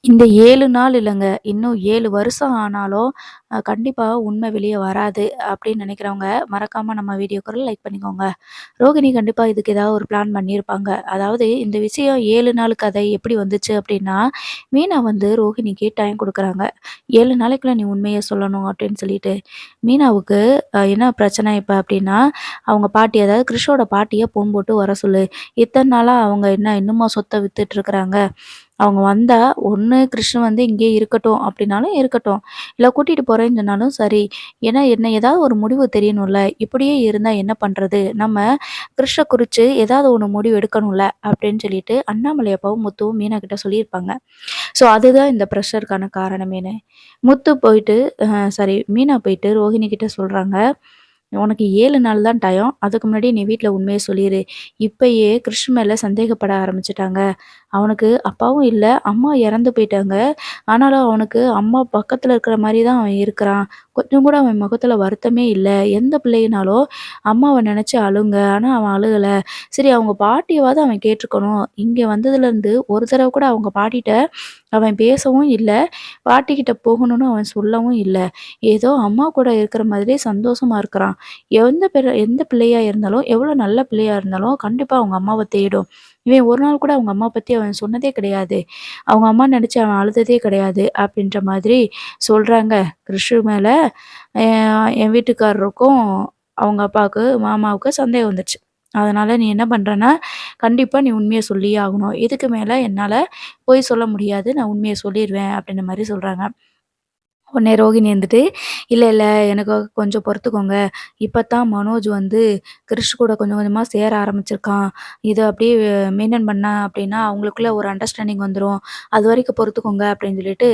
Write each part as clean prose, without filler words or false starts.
இந்த 7 நாள் இல்லங்க. இன்னும் 7 வருஷம் ஆனாலும், கண்டிப்பா உண்மை வெளிய வராது அப்படின்னு நினைக்கிறவங்க, மறக்காம நம்ம வீடியோக்கு ஒரு லைக் பண்ணிக்கோங்க. ரோகிணி கண்டிப்பா இதுக்கு ஏதாவது ஒரு பிளான் பண்ணியிருப்பாங்க. அதாவது இந்த விஷயம் 7 நாள் கதை எப்படி வந்துச்சு அப்படின்னா, மீனா வந்து ரோஹிணிக்கு டைம் குடுக்குறாங்க. 7 நாளைக்குள்ள நீ உண்மைய சொல்லணும் அப்படின்னு சொல்லிட்டு. மீனாவுக்கு என்ன பிரச்சனை இப்ப அப்படின்னா, அவங்க பாட்டி அதாவது கிறிஷோட பாட்டிய ஃபோன் போட்டு வர சொல்லு. இத்தன நாளா அவங்க என்ன இன்னுமா சொத்த வித்துட்டு இருக்கிறாங்க? அவங்க வந்தா, ஒண்ணு கிருஷ்ண வந்து இங்கேயே இருக்கட்டும் அப்படின்னாலும் இருக்கட்டும். இல்ல கூட்டிட்டு போறேன்னு சொன்னாலும் சரி. ஏன்னா என்ன ஏதாவது ஒரு முடிவு தெரியணும்ல. இப்படியே இருந்தா என்ன பண்றது? நம்ம கிருஷ்ண குறிச்சு ஏதாவது ஒண்ணு முடிவு எடுக்கணும்ல அப்படின்னு சொல்லிட்டு அண்ணாமலை அப்பாவும், முத்துவும் மீனா கிட்ட சொல்லியிருப்பாங்க. ஸோ அதுதான் இந்த ப்ரெஷருக்கான காரணமேன்னு. முத்து போயிட்டு சாரி மீனா போயிட்டு ரோஹிணி கிட்ட சொல்றாங்க. உனக்கு 7 நாள் தான் டயம். அதுக்கு முன்னாடி நீ வீட்ல உண்மைய சொல்லிரு. இப்பயே கிருஷ் மேல சந்தேகப்பட ஆரம்பிச்சுட்டாங்க. அவனுக்கு அப்பாவும் இல்ல, அம்மா இறந்து போயிட்டாங்க. ஆனாலும் அவனுக்கு அம்மா பக்கத்துல இருக்கிற மாரி தான் அவன் இருக்கிறான். கொஞ்சம் கூட அவன் முகத்துல வருத்தமே இல்ல. எந்த பிள்ளைனாலும் அம்மாவ நெனச்சு அழுங்க. ஆனா அவன் அழுகல. சரி அவங்க பாட்டியவாவது அவன் கேட்டுருக்கணும். இங்க வந்ததுலேருந்து ஒரு தடவ கூட அவங்க பாட்டிட்ட அவன் பேசவும் இல்ல. பாட்டிக்கிட்ட போகணும்னு அவன் சொல்லவும் இல்ல. ஏதோ அம்மா கூட இருக்கிற மாதிரியே சந்தோஷமா இருக்கிறான். எந்த பிள்ளையா இருந்தாலும், எவ்வளோ நல்ல பிள்ளையா இருந்தாலும், கண்டிப்பா அவங்க அம்மாவ தேடும். இவன் ஒரு நாள் கூட அவங்க அம்மா பத்தி அவன் சொன்னதே கிடையாது. அவங்க அம்மா நெனச்சு அவன் அழுததே கிடையாது. அப்படின்ற மாதிரி சொல்றாங்க. கிருஷ் மேல அ என் வீட்டுக்காரருக்கும், அவங்க அப்பாவுக்கு, மாமாவுக்கு சந்தேகம் வந்துருச்சு. அதனால நீ என்ன பண்றன்னா, கண்டிப்பா நீ உண்மைய சொல்லியே ஆகணும். இதுக்கு மேல என்னால பொய் சொல்ல முடியாது. நான் உண்மைய சொல்லிருவேன் அப்படின்ற மாரி சொல்றாங்க. உடனே ரோகிணி இருந்துட்டு, "இல்ல, இல்ல எனக்கு கொஞ்சம் பொறுத்துக்கோங்க. இப்பத்தான் மனோஜ் வந்து கிறிஷ் கூட கொஞ்சம் கொஞ்சமா சேர ஆரம்பிச்சிருக்கான். இத அப்படியே மெயின்டெயின் பண்ணா அப்படின்னா, அவங்களுக்குள்ள ஒரு அண்டர்ஸ்டாண்டிங் வந்துரும். அதுவரைக்கும் பொறுத்துக்கோங்க." அப்படின்னு சொல்லிட்டு,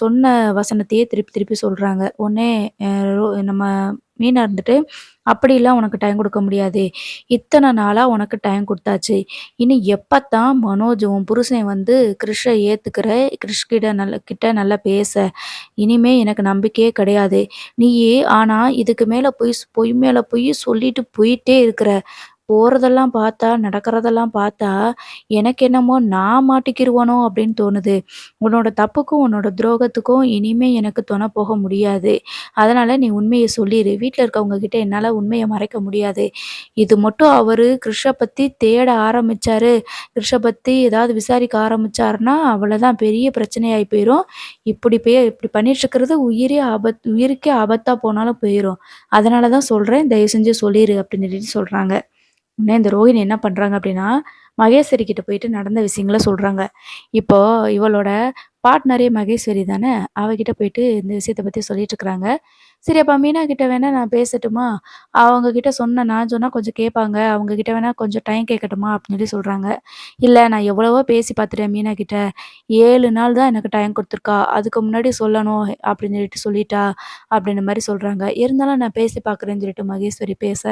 சொன்ன வசனத்தையே திருப்பி திருப்பி சொல்றாங்க. உடனே அ ரோ நம்ம மீனா இருந்துட்டு, "அப்படிலாம் உனக்கு டைம் குடுக்க முடியாது. இத்தன நாளா உனக்கு டைம் குடுத்தாச்சு. இனி எப்பத்தான் மனோஜ் உன் புருஷன் வந்து கிறிஷ ஏத்துக்கிற, கிட்ட நல்லா பேச இனிமே எனக்கு நம்பிக்கையே கிடையாது. நீயி ஆனா இதுக்கு மேல பொய் மேல பொய் சொல்லிட்டு போயிட்டே இருக்கிற. போறதெல்லாம் பார்த்தா, நடக்கிறதெல்லாம் பார்த்தா, எனக்கு என்னமோ நான் மாட்டிக்கிருவனோ அப்படின்னு தோணுது. உன்னோட தப்புக்கும், உன்னோட துரோகத்துக்கும் இனிமே எனக்கு துணை போக முடியாது. அதனால நீ உண்மைய சொல்லிரு. வீட்ல இருக்கவங்க கிட்ட என்னால உண்மைய மறைக்க முடியாது. இது மட்டும் அவரு கிருஷ பத்தி தேட ஆரம்பிச்சாரு, கிருஷ பத்தி ஏதாவது விசாரிக்க ஆரம்பிச்சாருன்னா, அவ்வளோதான் பெரிய பிரச்சனையாயி போயிரும். இப்படி பண்ணிட்டுருக்கிறது உயிருக்கே ஆபத்தா போனாலும் போயிரும். அதனால தான் சொல்றேன். தயவு செஞ்சு சொல்லிரு அப்படின்னு சொல்லிட்டு சொல்றாங்க. உடனே இந்த ரோஹிணி என்ன பண்றாங்க அப்படின்னா, மகேஸ்வரி கிட்ட போயிட்டு நடந்த விஷயங்கள சொல்றாங்க. இப்போ இவளோட பார்ட்னரே மகேஸ்வரி தானே! அவகிட்ட போயிட்டு இந்த விஷயத்த பத்தி சொல்லிட்டு இருக்கிறாங்க. சரி அப்ப மீனா கிட்ட வேணா நான் பேசட்டுமா? அவங்க கிட்ட நான் சொன்னா கொஞ்சம் கேட்பாங்க. அவங்க கிட்ட வேணா கொஞ்சம் டைம் கேட்கட்டுமா? அப்படின்னு சொல்லி சொல்றாங்க. இல்ல நான் எவ்வளவோ பேசி பார்த்துட்டேன் மீனா கிட்ட. 7 நாள் தான் எனக்கு டைம் குடுத்துருக்கா. அதுக்கு முன்னாடி சொல்லணும் அப்படின்னு சொல்லிட்டா, அப்படின்ற மாரி சொல்றாங்க. இருந்தாலும் நான் பேசி பார்க்குறேன்னு சொல்லிட்டு மகேஸ்வரி பேச,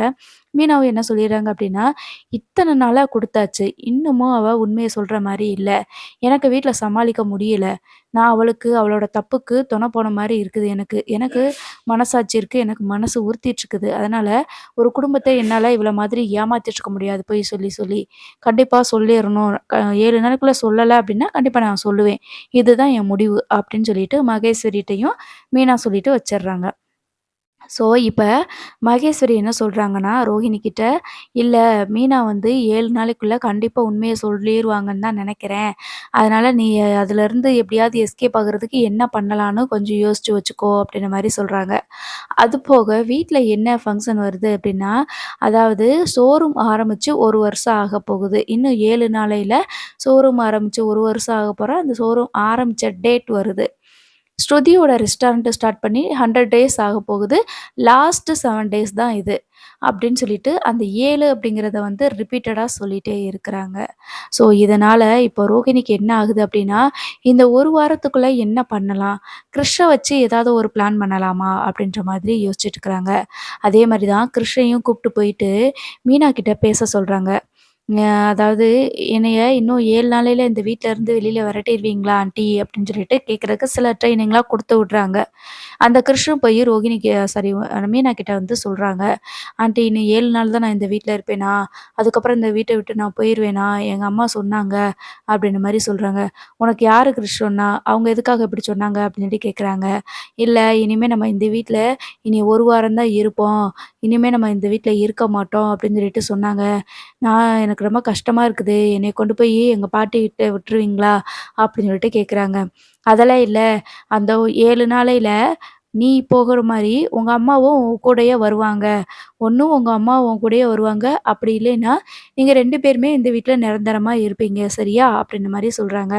மீனாவும் என்ன சொல்லிடுறாங்க அப்படின்னா, இத்தன நாளா குடுத்தாச்சு. இன்னமும் அவ உண்மைய சொல்ற மாரி இல்ல. எனக்கு வீட்ல சமாளிக்க முடியல. நான் அவளுக்கு அவளோட தப்புக்கு தொண போன மாரி இருக்குது எனக்கு. எனக்கு மனசாட்சி இருக்கு. எனக்கு மனசு உறுத்திட்டு இருக்குது. அதனால ஒரு குடும்பத்த என்னால இவள மாதிரி ஏமாத்திட்டு இருக்க முடியாது பொய் சொல்லி சொல்லி. கண்டிப்பா சொல்லிறணும். 7 நாளுக்குள்ள சொல்லல அப்டின்னா, கண்டிப்பா நான் சொல்லுவேன். இதுதான் என் முடிவு அப்டின்னு சொல்லிட்டு மகேஸ்வரிட்டயும் மீனா சொல்லிட்டு வச்சுர்றாங்க. ஸோ, இப்ப மகேஸ்வரி என்ன சொல்றாங்கன்னா, ரோஹிணி கிட்ட, "இல்ல மீனா வந்து 7 நாளைக்குள்ள கண்டிப்பா உண்மைய சொல்லிருவாங்கன்னு தான் நெனைக்கிறேன். அதனால நீ அதுலருந்து எப்படியாவது எஸ்கேப் ஆகுறதுக்கு என்ன பண்ணலான்னு கொஞ்சம் யோசிச்சு வச்சுக்கோ" அப்படின்ற மாரி சொல்றாங்க. அதுபோக வீட்ல என்ன ஃபங்ஷன் வருது அப்படின்னா, அதாவது ஷோரூம் ஆரம்பிச்சு 1 வருஷம் ஆகப்போகுது. இன்னும் 7 நாளையில ஷோரூம் ஆரம்பிச்சு 1 வருஷம் ஆகப்போற அந்த ஷோரூம் ஆரம்பிச்ச டேட் வருது. ஸ்ருதியோட ரெஸ்டாரண்ட் ஸ்டார்ட் பண்ணி 100 டேஸ் ஆகப்போகுது. லாஸ்ட் 7 டேஸ் தான் இது. அப்படின்னு சொல்லிட்டு அந்த 7 அப்படிங்கிறத வந்து ரிப்பீட்டடா சொல்லிட்டே இருக்கிறாங்க. ஸோ, இதனால இப்போ ரோகிணிக்கு என்ன ஆகுது அப்படின்னா, இந்த 1 வாரத்துக்குள்ள என்ன பண்ணலாம்? கிறிஷ வச்சு ஏதாவது ஒரு பிளான் பண்ணலாமா? அப்படின்ற மாதிரி யோசிச்சுட்டு இருக்கிறாங்க. அதே மாரி தான் கிறிஷையும் கூப்ட்டு போயிட்டு மீனா கிட்ட பேச சொல்றாங்க. அதாவது என்னைய இன்னும் 7 நாளையில இந்த வீட்ல இருந்து வெளியில விரட்டிருவீங்களா ஆன்ட்டி? அப்படின்னு சொல்லிட்டு கேட்கறதுக்கு சில ட்ரெய்னிங்லாம் குடுத்து விடுறாங்க. அந்த கிருஷ்ணன் போய் ரோகிணிக்கு சாரி மீனா கிட்ட வந்து சொல்றாங்க. "ஆன்ட்டி இன்னும் 7 நாள் தான் நான் இந்த வீட்ல இருப்பேனா? அதுக்கப்புறம் இந்த வீட்ட விட்டு நான் போயிருவேனா? எங்க அம்மா சொன்னாங்க." அப்படின்ற மாரி சொல்றாங்க. "உனக்கு யாரு கிருஷ் சொன்னா? அவங்க எதுக்காக இப்படி சொன்னாங்க?" அப்படின்னு சொல்லி கேட்குறாங்க. "இல்ல இனிமே நம்ம இந்த வீட்ல இனி 1 வாரம் தான் இருப்போம். இனிமே நம்ம இந்த வீட்ல இருக்க மாட்டோம்." அப்படின்னு சொல்லிட்டு சொன்னாங்க. எனக்கு ரொம்ப கஷ்டமா இருக்குது. என்னைய கொண்டு போய் எங்க பாட்டிகிட்ட விட்டுருவீங்களா?" அப்படின்னு சொல்லிட்டு கேட்குறாங்க. "அதெல்லாம் இல்ல. அந்த 7 நாளையில நீ போகுற மாரி உங்க அம்மாவும் உன் கூடயே வருவாங்க. ஒண்ணும் உங்க அம்மா உன் கூடயே வருவாங்க. அப்படி இல்லைன்னா, நீங்க 2 பேருமே இந்த வீட்ல நிரந்தரமா இருப்பீங்க. சரியா?" அப்படின்ற மாரி சொல்றாங்க.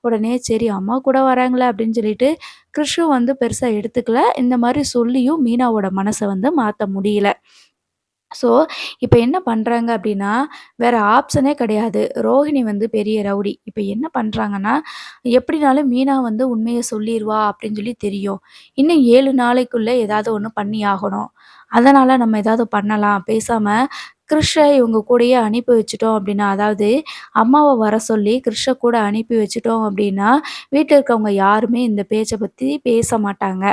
உடனே சரி அம்மா கூட வராங்களே அப்படின்னு சொல்லிட்டு, கிருஷும் வந்து பெருசா எடுத்துக்கல. இந்த மாரி சொல்லியும் மீனாவோட மனச வந்து மாத்த முடியல. ஸோ, இப்ப என்ன பண்றாங்க அப்டின்னா, வேற ஆப்ஷனே கிடையாது. ரோஹிணி வந்து பெரிய ரவுடி. இப்ப என்ன பண்றாங்கன்னா, எப்டினாலும் மீனா வந்து உண்மைய சொல்லிருவா அப்டின்னு சொல்லி தெரியும். இன்னும் 7 நாளைக்குள்ள ஏதாவது ஒண்ணு பண்ணி ஆகணும். அதனால நம்ம ஏதாவது பண்ணலாம். பேசாம கிருஷ இவங்க கூடயே அனுப்பி வச்சுட்டோம் அப்டின்னா, அதாவது அம்மாவ வர சொல்லி கிருஷ கூட அனுப்பி வச்சுட்டோம் அப்டின்னா, வீட்ல இருக்கவங்க யாருமே இந்த பேச்ச பத்தி பேச மாட்டாங்க.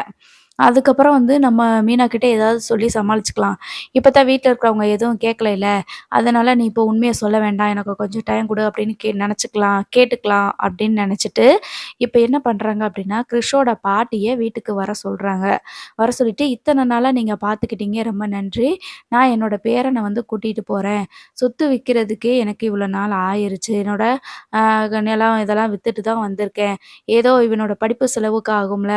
அதுக்கப்புறம் வந்து நம்ம மீனா கிட்ட ஏதாவது சொல்லி சமாளிச்சுக்கலாம். இப்ப தான் வீட்ல இருக்கிறவங்க எதுவும் கேட்கலைல, அதனால நீ இப்போ உண்மைய சொல்ல வேண்டாம். எனக்கு கொஞ்சம் டைம் குடு அப்படின்னு நெனச்சுக்கலாம், கேட்டுக்கலாம் அப்படின்னு நெனச்சுட்டு, இப்ப என்ன பண்றாங்க அப்படின்னா, கிறிஷோட பாட்டிய வீட்டுக்கு வர சொல்றாங்க. வர சொல்லிட்டு, "இத்தன நாளா நீங்க பார்த்துக்கிட்டீங்க. ரொம்ப நன்றி. நான் என்னோட பேரன வந்து கூட்டிட்டு போறேன். சொத்து விக்கிறதுக்கே எனக்கு இவ்வளோ நாள் ஆயிருச்சு. என்னோட நிலம் இதெல்லாம் வித்துட்டு தான் வந்திருக்கேன். ஏதோ இவனோட படிப்பு செலவுக்கு ஆகும்ல.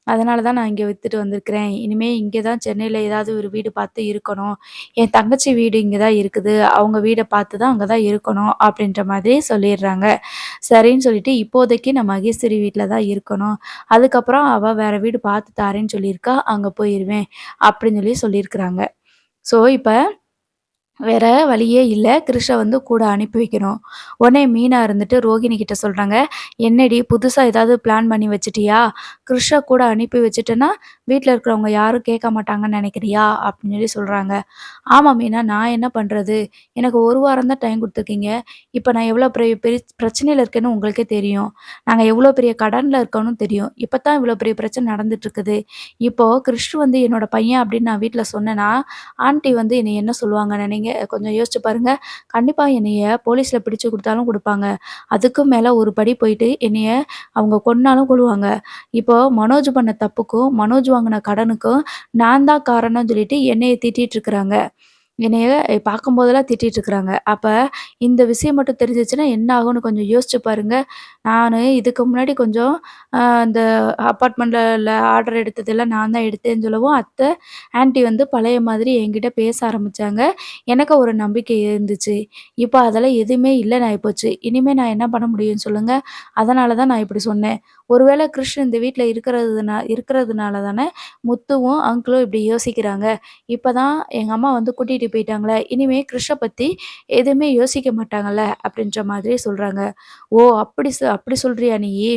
அதனால தான் நான் இங்க வித்துட்டு வந்திருக்கிறேன். இனிமே இங்க தான் சென்னையில ஏதாவது ஒரு வீடு பார்த்து இருக்கணும். என் தங்கச்சி வீடு இங்க தான் இருக்குது. அவங்க வீட பார்த்து தான் அங்க தான் இருக்கணும்." அப்படின்ற மாதிரி சொல்லிடுறாங்க. சரின்னு சொல்லிட்டு இப்போதைக்கு நான் மகேஸ்வரி வீட்ல தான் இருக்கணும். அதுக்கப்புறம் அவ வேற வீடு பார்த்து தாரேன்னு சொல்லியிருக்கா. அங்க போயிருவேன் அப்படின்னு சொல்லி சொல்லியிருக்கிறாங்க. ஸோ இப்ப வேற வழியே இல்ல. கிருஷ வந்து கூட அனுப்பி வைக்கணும். உடனே மீனா இருந்துட்டு ரோகிணி கிட்ட சொல்றாங்க, "என்னடி புதுசா ஏதாவது பிளான் பண்ணி வச்சுட்டியா? கிருஷ கூட அனுப்பி வச்சுட்டேன்னா, வீட்ல இருக்கிறவங்க யாரும் கேட்க மாட்டாங்கன்னு நெனைக்கிறியா?" அப்படின்னு சொல்லி சொல்றாங்க. "ஆமா மீனா, நான் என்ன பண்றது? எனக்கு 1 வாரம் தான் டைம் குடுத்துருக்கீங்க. இப்ப நான் எவ்வளோ பெரிய பெரிய பிரச்சனையில இருக்கேன்னு உங்களுக்கே தெரியும். நாங்க எவ்வளோ பெரிய கடன்ல இருக்கோம்னு தெரியும். இப்ப தான் இவ்வளோ பெரிய பிரச்சனை நடந்துட்டு இருக்குது. இப்போ கிருஷ் வந்து என்னோட பையன் அப்படின்னு நான் வீட்ல சொன்னேன்னா, ஆன்டி வந்து என்னைய என்ன சொல்லுவாங்கன்னு நீங்க கொஞ்சம் யோசிச்சு பாருங்க. கண்டிப்பா என்னைய போலீஸ்ல பிடிச்சு குடுத்தாலும் குடுப்பாங்க. அதுக்கும் மேல ஒரு படி போயிட்டு என்னைய அவங்க கொன்னாலும் கொல்லுவாங்க. இப்போ மனோஜ் பண்ண தப்புக்கும், மனோஜ் வாங்குன கடனுக்கும் நான் தான் காரணம்னு சொல்லிட்டு என்னைய திட்டிட்டு இருக்கிறாங்க. என்னைய பார்க்கும்போதெல்லாம் திட்டிட்டு இருக்கிறாங்க. அப்ப இந்த விஷயம் மட்டும் தெரிஞ்சுச்சுன்னா என்ன ஆகும்னு கொஞ்சம் யோசிச்சு பாருங்க. நானு இதுக்கு முன்னாடி கொஞ்சம் இந்த அப்பார்ட்மெண்ட்ல ஆர்டர் எடுத்ததெல்லாம் நான் தான் எடுத்தேன்னு சொல்லவும், ஆன்டி வந்து பழைய மாதிரி என்கிட்ட பேச ஆரம்பிச்சாங்க. எனக்கு ஒரு நம்பிக்கை இருந்துச்சு. இப்ப அதெல்லாம் எதுவுமே இல்லன்னு ஆயிப்போச்சு. இனிமே நான் என்ன பண்ண முடியும் சொல்லுங்க? அதனால தான் நான் இப்படி சொன்னேன். ஒருவேளை கிருஷ் இந்த வீட்ல இருக்கிறதுனால தானே முத்துவும், அங்கிளும் இப்படி யோசிக்கிறாங்க. இப்ப தான் எங்க அம்மா வந்து கூட்டிட்டு போயிட்டாங்களே, இனிமே கிருஷ பத்தி எதுவுமே யோசிக்க மாட்டாங்கல்ல, அப்படின்ற மாதிரி சொல்றாங்க. "ஓ! அப்படி சொல்றியா நீயி?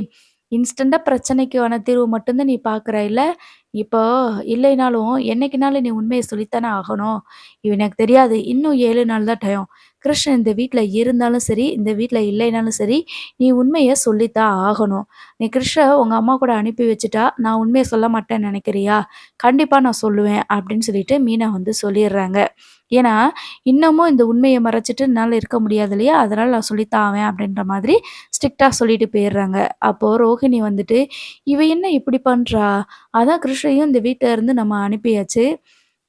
இன்ஸ்டன்ட்டா பிரச்சனைக்கான தீர்வு மட்டும் தான் நீ பார்க்குற இல்ல? இப்போ இல்லைனாலும் என்னைக்குனாலும் நீ உண்மைய சொல்லித்தானே ஆகணும். இது எனக்கு தெரியாது. இன்னும் 7 நாள் தான் டைம். கிருஷ்ணன் இந்த வீட்ல இருந்தாலும் சரி, இந்த வீட்ல இல்லைனாலும் சரி, நீ உண்மைய சொல்லித்தான் ஆகணும். நீ கிருஷ்ண உங்க அம்மா கூட அனுப்பி வச்சுட்டா, நான் உண்மைய சொல்ல மாட்டேன்னு நெனைக்கிறியா? கண்டிப்பா நான் சொல்லுவேன்." அப்படின்னு சொல்லிட்டு மீனா வந்து சொல்லிர்றாங்க. ஏன்னா, இன்னமும் இந்த உண்மைய மறைச்சுட்டு என்னால இருக்க முடியாது இல்லையா? அதனால நான் சொல்லித்தான் ஆவேன் அப்படின்ற மாதிரி ஸ்ட்ரிக்ட்டா சொல்லிட்டு போயிர்றாங்க. அப்போ ரோஹிணி வந்துட்டு, "இவ என்ன இப்படி பண்றா? அதான் கிருஷ்ணயும் இந்த வீட்ல இருந்து நம்ம அனுப்பியாச்சு.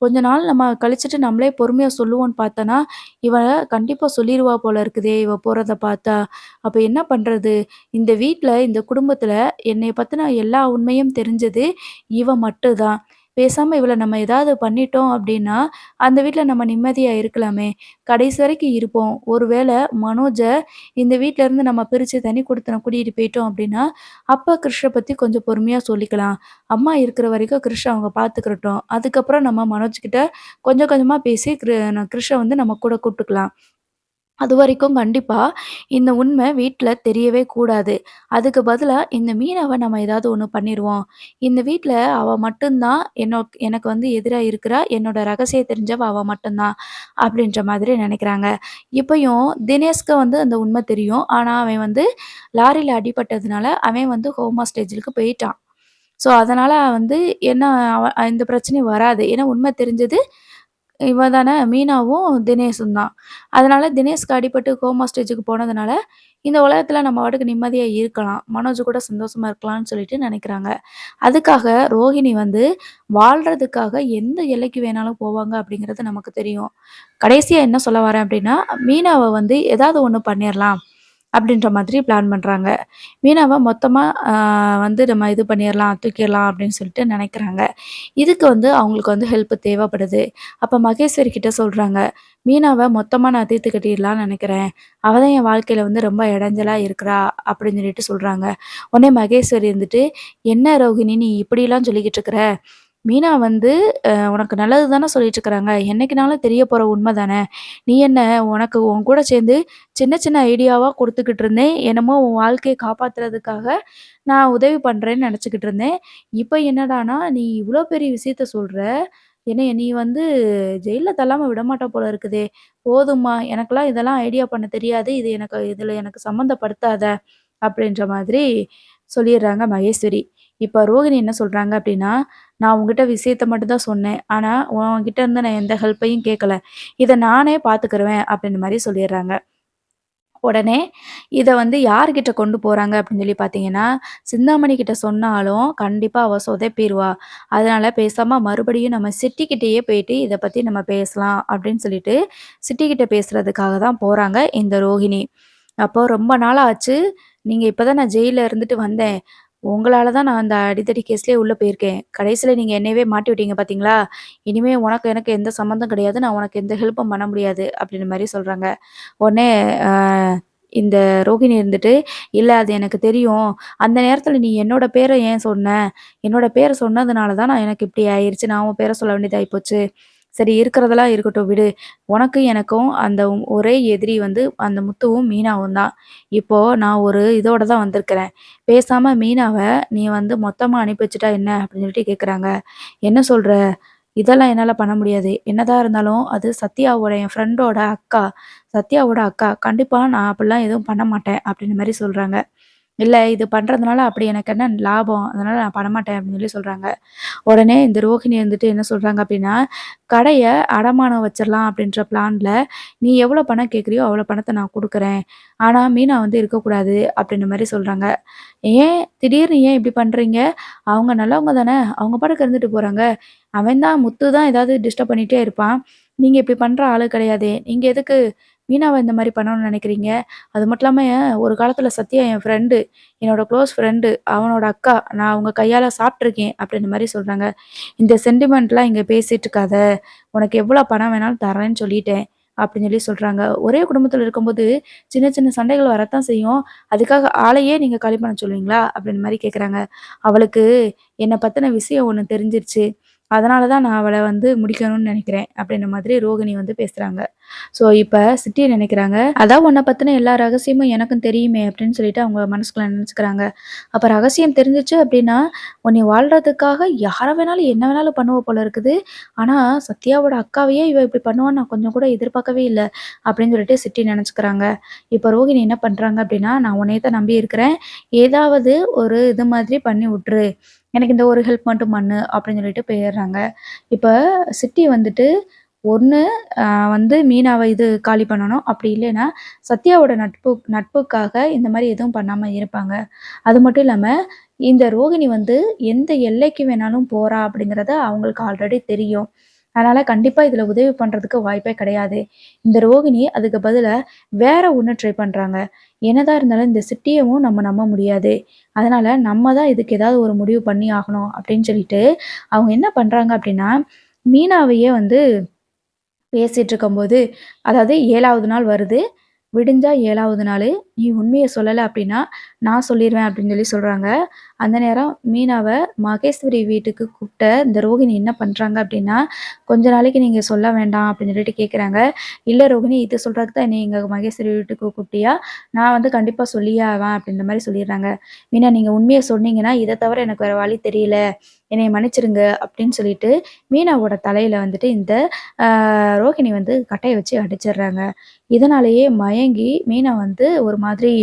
கொஞ்ச நாள் நம்ம கழிச்சுட்டு நம்மளே பொறுமையா சொல்லுவோம்ன்னு பார்த்தனா, இவ கண்டிப்பா சொல்லிருவா போல இருக்குதே! இவ போறத பார்த்தா. அப்ப என்ன பண்றது? இந்த வீட்ல, இந்த குடும்பத்தில என்னைய பத்தின எல்லா உண்மையும் தெரிஞ்சது இவ மட்டும் தான். பேசாம இவள நம்ம ஏதாவது பண்ணிட்டோம் அப்டின்னா, அந்த வீட்ல நம்ம நிம்மதியா இருக்கலாமே! கடைசி வரைக்கும் இருப்போம். ஒரு வேள மனோஜ இந்த வீட்ல இருந்து நம்ம பிரிச்சு தனி குடித்தனம் கூட்டிட்டு போயிட்டோம் அப்டின்னா, அப்ப கிருஷ்ண பத்தி கொஞ்சம் பொறுமையா சொல்லிக்கலாம். அம்மா இருக்கிற வரைக்கும் கிருஷ அவங்க பார்த்துக்கிறட்டும். அதுக்கப்புறம் நம்ம மனோஜ் கிட்ட கொஞ்சம் கொஞ்சமா பேசி கிருஷ வந்து நம்ம கூட கூப்ட்டுக்கலாம். அதுவரைக்கும் கண்டிப்பா இந்த உண்மை வீட்ல தெரியவே கூடாது. அதுக்கு பதிலா இந்த மீனவ நம்ம ஏதாவது ஒண்ணு பண்ணிருவோம். இந்த வீட்ல அவ மட்டும் தான் எனக்கு வந்து எதிரா இருக்கிறா. என்னோட ரகசியம் தெரிஞ்சவ அவ மட்டும் தான். அப்படின்ற மாதிரி நெனைக்கிறாங்க. இப்பயும் தினேஷ்க்கு வந்து அந்த உண்மை தெரியும். ஆனா அவன் வந்து லாரில அடிபட்டதுனால அவன் வந்து கோமா ஸ்டேஜ்க்கு போயிட்டான். ஸோ, அதனால வந்து என்ன இந்த பிரச்சனை வராது. ஏன்னா உண்மை தெரிஞ்சது இவ தானே மீனாவும், தினேஷும் தான். அதனால தினேஷ்க்கு அடிபட்டு கோமா ஸ்டேஜுக்கு போனதுனால, இந்த உலகத்துல நம்ம பாட்டுக்கு நிம்மதியா இருக்கலாம். மனோஜ் கூட சந்தோஷமா இருக்கலாம்னு சொல்லிட்டு நெனைக்கிறாங்க. அதுக்காக ரோஹிணி வந்து வாழ்றதுக்காக எந்த எல்லைக்கு வேணாலும் போவாங்க அப்படிங்கிறது நமக்கு தெரியும். கடைசியா என்ன சொல்ல வரேன் அப்படின்னா, மீனாவ வந்து ஏதாவது ஒண்ணு பண்ணிறலாம். அப்படின்ற மாதிரி பிளான் பண்றாங்க. மீனாவ மொத்தமா வந்து நம்ம இது பண்ணிறலாம், தூக்கிறலாம் அப்படின்னு சொல்லிட்டு நெனைக்கிறாங்க. இதுக்கு வந்து அவங்களுக்கு வந்து ஹெல்ப் தேவைப்படுது. அப்ப மகேஸ்வரி கிட்ட சொல்றாங்க, "மீனாவ மொத்தமா நான் தீர்த்து கட்டிடலான்னு நெனைக்கிறேன். அவ தான் என் வாழ்க்கையில வந்து ரொம்ப இடைஞ்சலா இருக்கிறா" அப்படின்னு சொல்லிட்டு சொல்றாங்க. உடனே மகேஸ்வரி இருந்துட்டு, "என்ன ரோகிணி நீ இப்படிலாம் சொல்லிக்கிட்டு இருக்கிற? மீனா வந்து உனக்கு நல்லது தானே சொல்லிட்டு இருக்கிறாங்க. என்னைக்குனாலும் தெரிய போற உண்ம தானே. நீ என்ன உனக்கு உன் கூட சேர்ந்து சின்ன சின்ன ஐடியாவா குடுத்துக்கிட்டு இருந்தேன். என்னமோ உன் வாழ்க்கைய காப்பாத்துறதுக்காக நான் உதவி பண்றேன்னு நெனச்சுக்கிட்டு இருந்தேன். இப்ப என்னடான்னா, நீ இவ்ளோ பெரிய விஷயத்த சொல்ற. என்னைய நீ வந்து ஜெயில்ல தள்ளாம விடமாட்ட போல இருக்குதே. போதும்மா, எனக்கெல்லாம் இதெல்லாம் ஐடியா பண்ண தெரியாது. இதுல எனக்கு சம்மந்தப்படுத்தாத." அப்படின்ற மாதிரி சொல்லிர்றாங்க மகேஸ்வரி. இப்ப ரோகிணி என்ன சொல்றாங்க அப்படின்னா, "நான் உன்கிட்ட விஷயத்த மட்டும் தான் சொன்னேன். ஆனா, உன்கிட்ட இருந்து நான் எந்த ஹெல்ப்பையும் கேட்கல. இத நானே பார்த்துக்கிருவேன்." அப்படின்ற மாரி சொல்லிர்றாங்க. உடனே இத வந்து யார்கிட்ட கொண்டு போறாங்க அப்படின்னு சொல்லி பார்த்தீங்கன்னா, சிந்தாமணி கிட்ட சொன்னாலும் கண்டிப்பா அவ சொதப்பிருவா. அதனால பேசாம மறுபடியும் நம்ம சிட்டிக்கிட்டயே போயிட்டு இத பத்தி நம்ம பேசலாம் அப்படின்னு சொல்லிட்டு, சிட்டிக்கிட்ட பேசுறதுக்காக தான் போறாங்க இந்த ரோஹிணி. அப்போ ரொம்ப நாள் ஆச்சு. நீங்க இப்ப தான் நான் ஜெயில்ல இருந்துட்டு வந்தேன். உங்களால தான் நான் அந்த அடிதடி கேஸ்லயே உள்ள போயிருக்கேன். கடைசில நீங்க என்னையவே மாட்டி விட்டீங்க பார்த்தீங்களா? இனிமே உனக்கு எனக்கு எந்த சம்மந்தம் கிடையாது. நான் உனக்கு எந்த ஹெல்ப்பும் பண்ண முடியாது." அப்படின்ற மாரி சொல்றாங்க. உடனே அ இந்த ரோகிணி இருந்துட்டு, "இல்ல அது எனக்கு தெரியும். அந்த நேரத்துல நீ என்னோட பேர ஏன் சொன்ன? என்னோட பேர சொன்னதுனால தான் எனக்கு இப்படி ஆயிருச்சு. நான் உன் பேர சொல்ல வேண்டியதாயி போச்சு. சரி இருக்கிறதெல்லாம் இருக்கட்டும் விடு. உனக்கும் எனக்கும் அந்த ஒரே எதிரி வந்து அந்த முத்துவும், மீனாவும் தான். இப்போ நான் ஒரு இதோட தான் வந்திருக்கிறேன். பேசாம மீனாவ நீ வந்து மொத்தமா அனுப்பி வச்சுட்டா என்ன?" அப்படின்னு சொல்லிட்டு கேட்குறாங்க. "என்ன சொல்ற? இதெல்லாம் என்னால பண்ண முடியாது. என்னதான் இருந்தாலும் அது சத்யாவோட என் ஃப்ரெண்டோட அக்கா. சத்யாவோட அக்கா. கண்டிப்பா நான் அப்படிலாம் எதுவும் பண்ண மாட்டேன்." அப்படின்ற மாரி சொல்றாங்க. "இல்ல இது பண்றதுனால அப்படி எனக்கு என்ன லாபம்? அதனால நான் பண்ணமாட்டேன்." அப்படின்னு சொல்லி சொல்றாங்க. உடனே இந்த ரோஹிணி வந்துட்டு என்ன சொல்றாங்க அப்படின்னா, "கடைய அடமானம் வச்சிரலாம் அப்படின்ற பிளான்ல, நீ எவ்வளோ பணம் கேட்குறியோ அவ்வளோ பணத்த நான் குடுக்குறேன். ஆனா மீனா வந்து இருக்கக்கூடாது." அப்படின்ற மாரி சொல்றாங்க. "ஏன் திடீர்னு ஏன் இப்படி பண்றீங்க? அவங்க நல்லவங்க தானே. அவங்க பாட்டுக்கு இருந்துட்டு போறாங்க. அவன் தான் முத்து தான் ஏதாவது டிஸ்டர்ப் பண்ணிட்டே இருப்பான். நீங்க இப்படி பண்ற ஆளு கிடையாதே. நீங்க எதுக்கு மீனாவ இந்த மாரி பண்ணணும்னு நெனைக்கிறீங்க? அது மட்டும் இல்லாம ஒரு காலத்தில சத்யா என் ஃப்ரெண்டு. என்னோட க்ளோஸ் ஃப்ரெண்டு. அவனோட அக்கா. நான் அவங்க கையால சாப்ட்டுருக்கேன்." அப்படின்ற மாரி சொல்றாங்க. "இந்த சென்டிமெண்ட்லாம் இங்க பேசிட்டு இருக்காத. உனக்கு எவ்வளோ பணம் வேணாலும் தர்றேன்னு சொல்லிட்டேன்." அப்படின்னு சொல்லி சொல்றாங்க. ஒரே குடும்பத்தில இருக்கும்போது சின்ன சின்ன சண்டைகள் வரத்தான் செய்யும். அதுக்காக ஆளையே நீங்க காலி பண்ண சொல்லுவீங்களா? அப்படின்னு மாரி கேட்குறாங்க. அவளுக்கு என்ன பத்தின விஷயம் ஒண்ணு தெரிஞ்சிருச்சு. அதனால தான் நான் அவள வந்து முடிக்கணும்னு நெனைக்கிறேன். அப்படின்ற மாதிரி ரோகிணி வந்து பேசுறாங்க. ஸோ, இப்ப சித்தி நெனைக்கிறாங்க, "அதான் உன்ன பத்தின எல்லா ரகசியமும் எனக்கும் தெரியுமே" அப்படின்னு சொல்லிட்டு அவங்க மனசுக்குள்ள நெனச்சுக்கிறாங்க. அப்ப ரகசியம் தெரிஞ்சுச்சு அப்படின்னா, உன்னைய வாழ்றதுக்காக யார வேணாலும் என்ன வேணாலும் பண்ணுவ போல இருக்குது. ஆனா சத்யாவோட அக்காவையே இவ இப்படி பண்ணுவான்னு நான் கொஞ்சம் கூட எதிர்பார்க்கவே இல்ல. அப்படின்னு சொல்லிட்டு சித்தி நெனச்சுக்கிறாங்க. இப்ப ரோகிணி என்ன பண்றாங்க அப்படின்னா, "நான் உன்னைய தான் நம்பி இருக்கிறேன். ஏதாவது ஒரு இது மாதிரி பண்ணி உட்ரு. எனக்கு இந்த ஒரு ஹெல்ப் மட்டும் பண்ணு" அப்படின்னு சொல்லிட்டு போயிர்றாங்க. இப்ப சித்தி வந்துட்டு ஒண்ணு அ வந்து மீனாவ இது காலி பண்ணணும். அப்படி இல்லைன்னா, சத்யாவோட நட்புக்காக இந்த மாரி எதுவும் பண்ணாம இருப்பாங்க. அது மட்டும் இல்லாம, இந்த ரோகிணி வந்து எந்த எல்லைக்கு வேணாலும் போறா அப்படிங்கிறது அவங்களுக்கு ஆல்ரெடி தெரியும். அதனால கண்டிப்பா இதுல உதவி பண்றதுக்கு வாய்ப்பே கிடையாது. இந்த ரோகிணி அதுக்கு பதிலா வேற ஒண்ணு ட்ரை பண்றாங்க. என்னதான் இருந்தாலும் இந்த சிட்டியவும் நம்ம நம்ப முடியாது. அதனால நம்ம தான் இதுக்கு ஏதாவது ஒரு முடிவு பண்ணி ஆகணும் அப்படின்னு சொல்லிட்டு, அவங்க என்ன பண்றாங்க அப்படின்னா, மீனாவையே வந்து பேசிட்டுருக்கும்போது, அதாவது 7வது நாள் வருது. விடிஞ்சா 7வது நாளு, "நீ உண்மைய சொல்லல அப்டின்னா, நான் சொல்லிருவேன்" அப்டின்னு சொல்லி சொல்றாங்க. அந்த நேரம் மீனாவ மகேஸ்வரி வீட்டுக்கு கூப்ட்ட இந்த ரோகிணி என்ன பண்றாங்க அப்டின்னா, "கொஞ்ச நாளைக்கு நீங்க சொல்ல வேண்டாம்" அப்டின்னு சொல்லிட்டு கேட்குறாங்க. "இல்ல ரோகிணி, இது சொல்றதுக்கு தான் என்னைய எங்க மகேஸ்வரி வீட்டுக்கு கூப்ட்டியா? நான் வந்து கண்டிப்பா சொல்லியே ஆவேன்" அப்டின்ற மாரி சொல்லிர்றாங்க. "மீனா நீங்க உண்மைய சொன்னீங்கன்னா, இத தவிர எனக்கு வேற வழி தெரியல. என்னைய மன்னிச்சிருங்க" அப்டின்னு சொல்லிட்டு மீனாவோட தலையில வந்துட்டு இந்த ரோகிணி வந்து கட்டைய வச்சு அடிச்சிடுறாங்க. இதனாலேயே மயங்கி மீனா வந்து ஒரு மாதிரி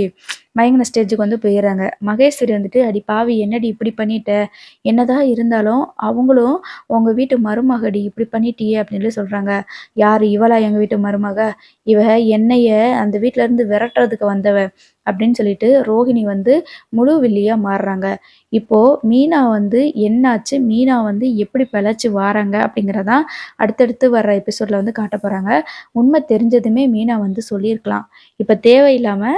மயங்கின ஸ்டேஜுக்கு வந்து போயிடுறாங்க. மகேஸ்வரி வந்துட்டு, "அடி பாவி! என்னடி இப்படி பண்ணிட்ட? என்னதான் இருந்தாலும் அவங்களும் உங்க வீட்டு மருமகடி, இப்படி பண்ணிட்டியே!" அப்படின்னு சொல்றாங்க. "யாரு இவளா எங்க வீட்டு மருமக? இவ என்னைய அந்த வீட்லருந்து விரட்டுறதுக்கு வந்தவ." அப்படின்னு சொல்லிட்டு ரோகிணி வந்து முழு வில்லியா மாறுறாங்க. இப்போ மீனா வந்து என்னாச்சு? மீனா வந்து எப்படி பிழைச்சு வாராங்க? அப்படிங்கிறதான் அடுத்தடுத்து வர்ற எபிசோட்ல வந்து காட்டப் போறாங்க. உண்மை தெரிஞ்சதுமே மீனா வந்து சொல்லியிருக்கலாம். இப்ப தேவையில்லாம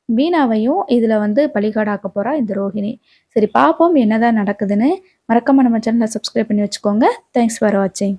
மீனாவையும் இதுல வந்து பலிகடாக்க போறா இந்த ரோஹிணி. சரி பார்ப்போம் என்னதான் நடக்குதுன்னு. மறக்காம நம்ம சேனல சப்ஸ்கிரைப் பண்ணி வச்சுக்கோங்க. தேங்க்ஸ் ஃபார் வாட்சிங்.